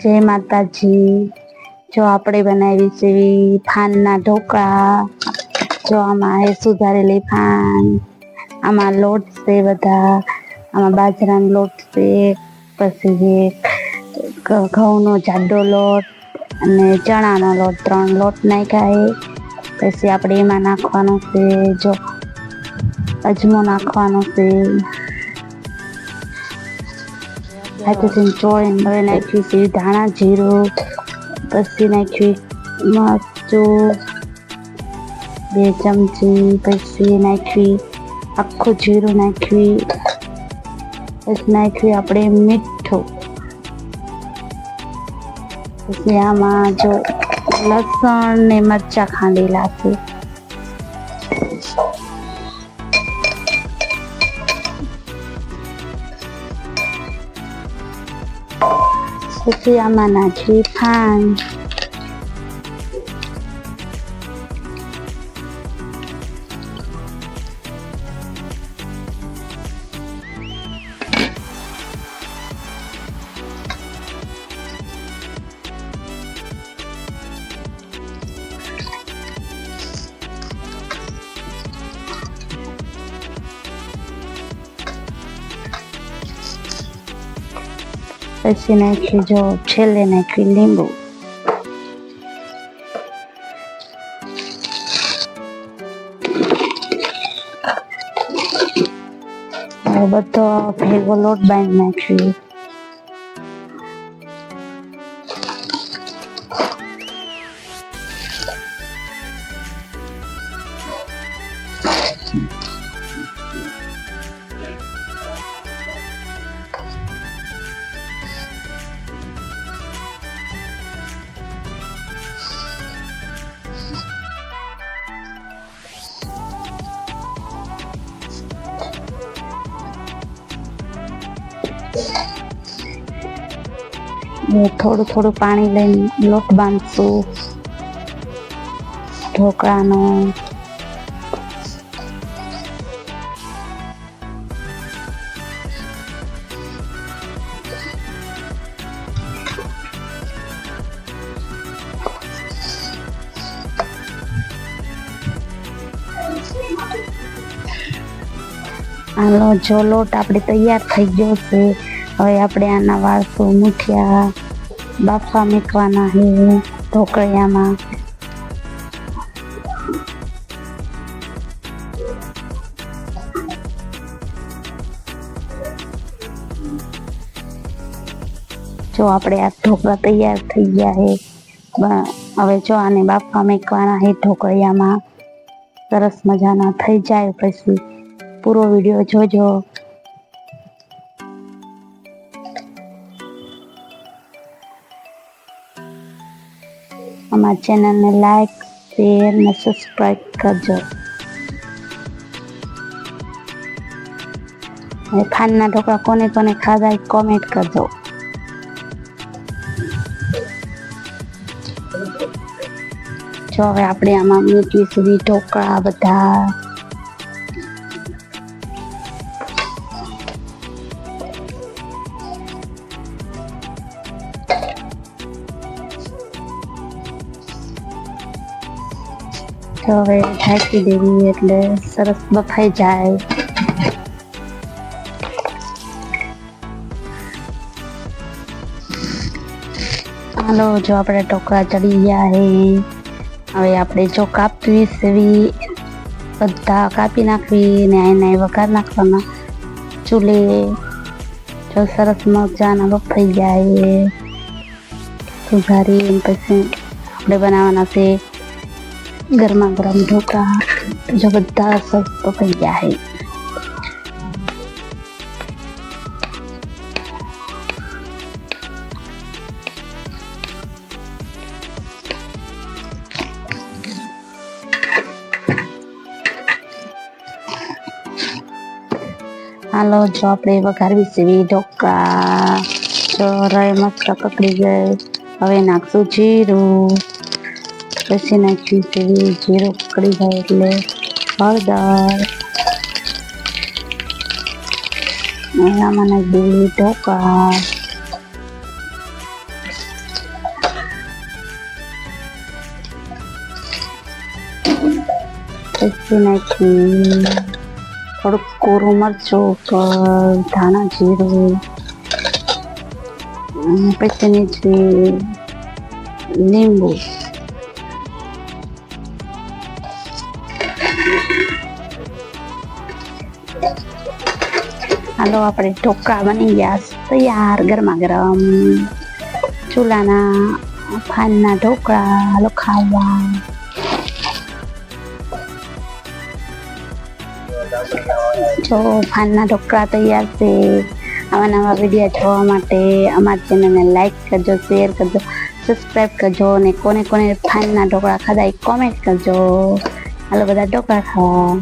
જય માતાજી। જો આપણે બનાવી છે ફાનના ઢોકળા। જો આમાં હે સુધારેલી ફાન, આમાં લોટ છે બધા, આમાં બાજરાનો લોટ છે, પછી ઘઉંનો જાડો લોટ અને ચણાનો લોટ, 3 લોટ નાખ્યા છે। પછી આપણે એમાં નાખવાનો છે જો અજમો નાખવાનો છે। હાથેથી ચોળીને હવે નાખ્યું છે ધાણા જીરું, પછી નાખ્યું મરચું 2 ચમચી, પછી નાખ્યું આખું જીરું નાખ્યું, પછી નાખ્યું આપણે મીઠું, પછી આમાં જો લસણ ને મરચાં ખાંડેલા છે। પછી આમાં નાખી ફાન, પછી નાખ્યું જો છેલ્લે નાખ્યું લીંબુ। હવે બધો ભેગો લોટ બાંધી નાખ્યો। થોડું થોડું પાણી લઈને લોટ બાંધશું ઢોકળાનો। આનો જો લોટ આપણે તૈયાર થઈ ગયો છે। હવે આપણે આના વાળશું મુઠિયા, બાફા મૂકવાના છે ઢોકળિયામાં। જો આપણે આ ઢોકળા તૈયાર થઈ ગયા છે। હવે જો આને બાફા મૂકવાના છે ઢોકળિયામાં। સરસ મજાના થઈ જાય પછી પૂરો વિડીયો જોજો। અમારી ચેનલને લાઈક, શેર ને સબસ્ક્રાઈબ કરજો। હવે ફાનના ઢોકળા કોને કોને ખાધા કોમેન્ટ કરજો। જો હવે આપણે આમાં મૂકીશું ઢોકળા બધા। તો હવે ઢાંકી દેવી એટલે સરસ બફાઈ જાય। હાલો જો આપણે ઢોકળા ચડી ગયા છે। હવે આપણે જો કાપવી સેવી બધા કાપી નાખવી ને એને વઘાર નાખવાના ચૂલે। જો સરસ મજાના બફાઈ જાય સુધારી પછી આપણે બનાવવાના છે ગરમા ગરમ ઢોકળા। જો બધા સરસ બફાઈ ગયા છે। હાલો જો આપણે વઘારવી સેવી ઢોકળા। જો રાઈ મસ્ત કકડી ગઈ। હવે નાખશું જીરું, પછી નાખ્યું સેવી જીરું કકડી જાય એટલે હળદર, આમાં નાખી દેવી ઢોકળા। પીસી નાખી, થોડુંક કોરું મરચું ઉપર, ધાણા જીરું, પીસી નાખી લીંબુ. હાલો આપણે ઢોકળા બની ગયા તૈયાર, ગરમા ગરમ ચૂલાના ફાનના ઢોકળા. હાલો ખાવા. જો ફાનના ઢોકળા તૈયાર છે. આવા નવા વિડીયો જોવા માટે અમારી ચેનલને લાઈક કરજો, શેર કરજો, સબસ્ક્રાઈબ કરજો, અને કોને કોને ફાનના ઢોકળા ખાધા એ કોમેન્ટ કરજો. હાલો બધા ઢોકળા ખાવા.